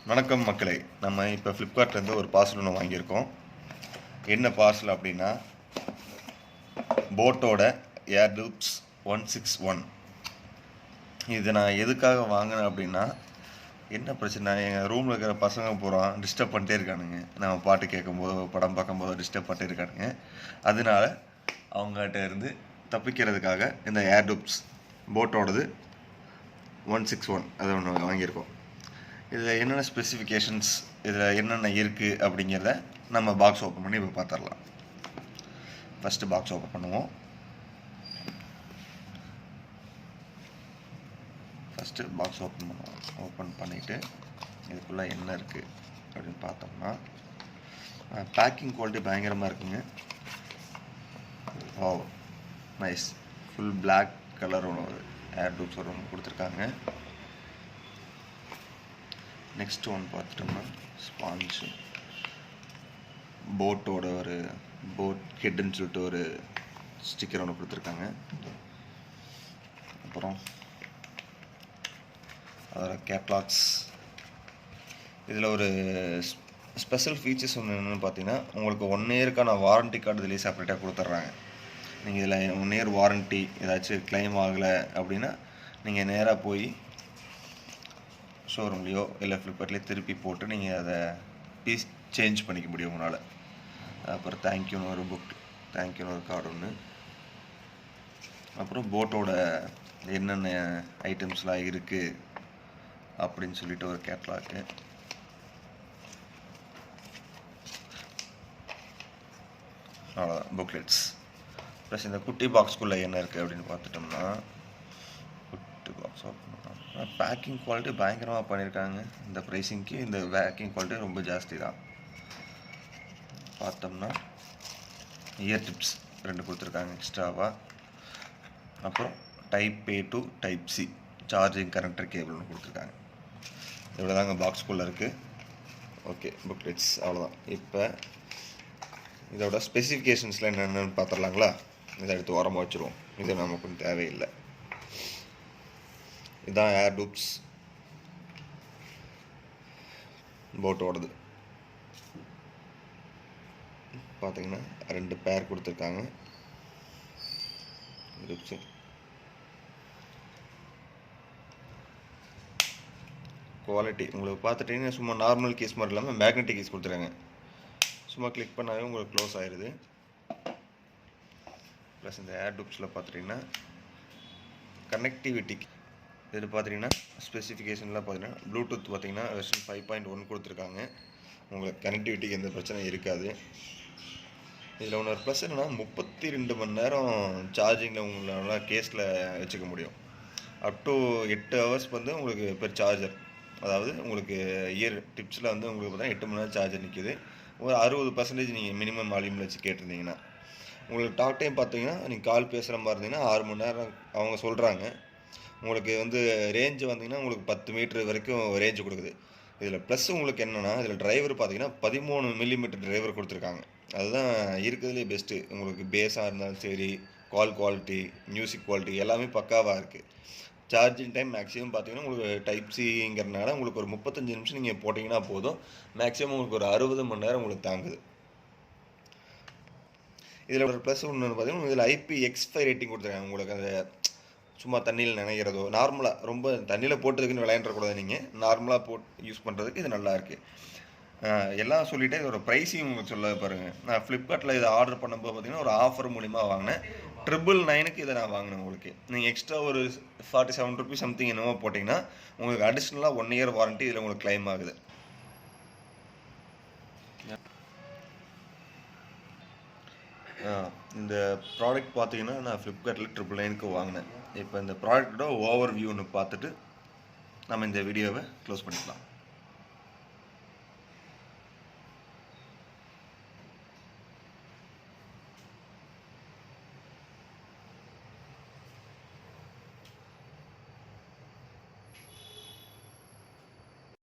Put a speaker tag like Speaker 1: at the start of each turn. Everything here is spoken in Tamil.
Speaker 1: வணக்கம் மக்களே. நம்ம இப்போ ஃப்ளிப்கார்ட்லேருந்து ஒரு பார்சல் ஒன்று வாங்கியிருக்கோம். என்ன பார்சல் அப்படின்னா போட்டோட ஏர்டூப்ஸ் 161. இது நான் எதுக்காக வாங்கினேன் அப்படின்னா, என்ன பிரச்சனை, எங்கள் ரூமில் இருக்கிற பசங்க பூரா டிஸ்டர்ப் பண்ணிட்டே இருக்கானுங்க. நம்ம பாட்டு கேட்கும்போதோ படம் பார்க்கும்போதோ டிஸ்டர்ப் பண்ணிட்டே இருக்கானுங்க. அதனால அவங்ககிட்ட இருந்து தப்பிக்கிறதுக்காக இந்த ஏர்டூப்ஸ் போட்டோடது 161 அது ஒன்று வாங்கியிருக்கோம். இதில் என்னென்ன ஸ்பெசிஃபிகேஷன்ஸ், இதில் என்னென்ன இருக்குது அப்படிங்கிறத நம்ம பாக்ஸ் ஓப்பன் பண்ணி இப்போ பார்த்துடலாம். ஃபஸ்ட்டு பாக்ஸ் ஓப்பன் பண்ணுவோம். ஓப்பன் பண்ணிவிட்டு இதுக்குள்ளே என்ன இருக்குது அப்படின்னு பார்த்தோம்னா, பேக்கிங் குவாலிட்டி பயங்கரமாக இருக்குங்க. Oh nice, full black colour ஒன்று ஏர்டூப்ஸ் ஒன்று கொடுத்துருக்காங்க. நெக்ஸ்ட் ஒன் பார்த்துட்டோம்னா ஸ்பாஞ்சு, போட்டோட ஒரு போட் ஹெட்டுன்னு சொல்லிட்டு ஒரு ஸ்டிக்கர் ஒன்று கொடுத்துருக்காங்க. அப்புறம் அதோட கேட்லாக்ஸ். இதில் ஒரு ஸ்பெஷல் ஃபீச்சர்ஸ் ஒன்று என்னென்னு பார்த்தீங்கன்னா, உங்களுக்கு 1 இயருக்கான வாரண்ட்டி கார்டு இதிலே செப்பரேட்டாக கொடுத்துட்றாங்க. நீங்கள் இதில் 1 இயர் வாரண்ட்டி ஏதாச்சும் கிளைம் ஆகலை அப்படின்னா நீங்கள் நேராக போய் ஷோரூம்லேயோ இல்லை ஃப்ளிப்கார்ட்லேயோ திருப்பி போட்டு நீங்கள் அதை பீஸ் சேஞ்ச் பண்ணிக்க முடியும் உங்களால். அப்புறம் தேங்க்யூன்னு ஒரு தேங்க்யூன்னு ஒரு கார்டு ஒன்று. அப்புறம் போட்டோட என்னென்ன ஐட்டம்ஸ்லாம் இருக்குது அப்படின்னு சொல்லிட்டு ஒரு கேட்லாக்கு. அவ்வளோதான் புக்லெட்ஸ். ப்ளஸ் இந்த குட்டி பாக்ஸ்குள்ளே என்ன இருக்குது அப்படின்னு பார்த்துட்டோம்னா, குட்டி பாக்ஸ் பேக்கிங் குவாலிட்டி பயங்கரமாக பண்ணியிருக்காங்க. இந்த ப்ரைஸிங்க்கு இந்த பேக்கிங் குவாலிட்டி ரொம்ப ஜாஸ்தி தான். பார்த்தோம்னா இயர் டிப்ஸ் 2 கொடுத்துருக்காங்க எக்ஸ்ட்ராவாக. அப்புறம் type A to type C charging connector cable ஒன்று கொடுத்துருக்காங்க. இவ்வளோ தாங்க பாக்ஸ்குள்ளே இருக்குது. ஓகே, புக்லெட்ஸ் அவ்வளோதான். இப்போ இதோட ஸ்பெசிஃபிகேஷன்ஸில் என்னென்னு பார்த்துடலாங்களா? இதை எடுத்து ஓரமாக வச்சுருவோம், இது நமக்கு தேவையில்லை. இதுதான் ஏர்டூப்ஸ் போட்டோடது. பார்த்தீங்கன்னா 2 பேர் கொடுத்துருக்காங்க. குவாலிட்டி உங்களுக்கு பார்த்துட்டிங்கன்னா சும்மா நார்மல் கேஸ் மாதிரி இல்லாமல் மேக்னெட்டிக் கேஸ் கொடுத்துருக்காங்க. சும்மா கிளிக் பண்ணாவே உங்களுக்கு க்ளோஸ் ஆயிடுது. ப்ளஸ் இந்த ஏர்டூப்ஸில் பார்த்துட்டிங்கன்னா கனெக்டிவிட்டி, இதில் பார்த்தீங்கன்னா ஸ்பெசிஃபிகேஷன்லாம் பார்த்தீங்கன்னா ப்ளூடூத் பார்த்தீங்கன்னா வெர்ஷன் 5.1 கொடுத்துருக்காங்க. உங்களுக்கு கனெக்டிவிட்டிக்கு எந்த பிரச்சனையும் இருக்காது. இதில் ஒன்று ஒரு ப்ளஸ் என்னென்னா 32 மணி நேரம் சார்ஜிங்கில் உங்களால் கேஸில் வச்சுக்க முடியும். அப் டு 8 ஹவர்ஸ் வந்து உங்களுக்கு பெர் சார்ஜர். அதாவது உங்களுக்கு இயர் டிப்ஸில் வந்து உங்களுக்கு பார்த்தீங்கன்னா 8 மணி நேரம் சார்ஜர் நிற்கிது. ஒரு 60% நீங்கள் மினிமம் வால்யூமில் வச்சு கேட்டிருந்தீங்கன்னா, உங்களுக்கு டாக் டைம் பார்த்தீங்கன்னா நீங்கள் கால் பேசுகிற மாதிரி இருந்தீங்கன்னா 6 மணி நேரம் அவங்க சொல்கிறாங்க. உங்களுக்கு வந்து ரேஞ்சு வந்தீங்கன்னா உங்களுக்கு 10 மீட்ரு வரைக்கும் ரேஞ்சு கொடுக்குது. இதில் ப்ளஸ் உங்களுக்கு என்னென்னா, இதில் டிரைவர் பார்த்தீங்கன்னா 13 மில்லிமீட்டர் டிரைவர் கொடுத்துருக்காங்க. அதுதான் இருக்கிறதுலே பெஸ்ட்டு. உங்களுக்கு பேஸாக இருந்தாலும் சரி, கால் குவாலிட்டி, மியூசிக் குவாலிட்டி எல்லாமே பக்காவாக இருக்குது. சார்ஜிங் டைம் மேக்ஸிமம் பார்த்தீங்கன்னா உங்களுக்கு டைப் சிங்கிறனால உங்களுக்கு ஒரு 35 நிமிஷம் நீங்கள் போட்டிங்கன்னா போதும். மேக்ஸிமம் உங்களுக்கு ஒரு 60 மணி நேரம் உங்களுக்கு தாங்குது. இதில் ஒரு ப்ளஸ் ஒன்று பார்த்தீங்கன்னா, இதில் IPX5 ரேட்டிங் கொடுத்துருக்காங்க. உங்களுக்கு அந்த சும்மா தண்ணியில் நினைக்கிறதோ, நார்மலாக ரொம்ப தண்ணியில் போட்டதுக்குன்னு விளையாண்டக்கூடாது. நீங்கள் நார்மலாக போட்டு யூஸ் பண்ணுறதுக்கு இது நல்லா இருக்குது. எல்லாம் சொல்லிவிட்டு இதோட ப்ரைஸிங் உங்களுக்கு சொல்ல பாருங்கள். நான் ஃப்ளிப்கார்ட்டில் இதை ஆர்டர் பண்ணும்போது பார்த்தீங்கன்னா ஒரு ஆஃபர் மூலிமா வாங்கினேன். 999 இதை நான் வாங்கினேன். உங்களுக்கு நீங்கள் எக்ஸ்ட்ரா ஒரு 47 ருபீஸ் சம்திங் என்னவோ போட்டிங்கன்னா உங்களுக்கு அடிஷ்னலாக 1 இயர் வாரண்ட்டி இதில் உங்களுக்கு கிளைம் ஆகுது. இந்த ப்ராடக்ட் பார்த்தீங்கன்னா நான் ஃப்ளிப்கார்ட்டில் 999க்கு வாங்கினேன். இப்போ இந்த ப்ராடக்டோட ஓவர் வியூன்னு பார்த்துட்டு நம்ம இந்த வீடியோவை க்ளோஸ் பண்ணிக்கலாம்.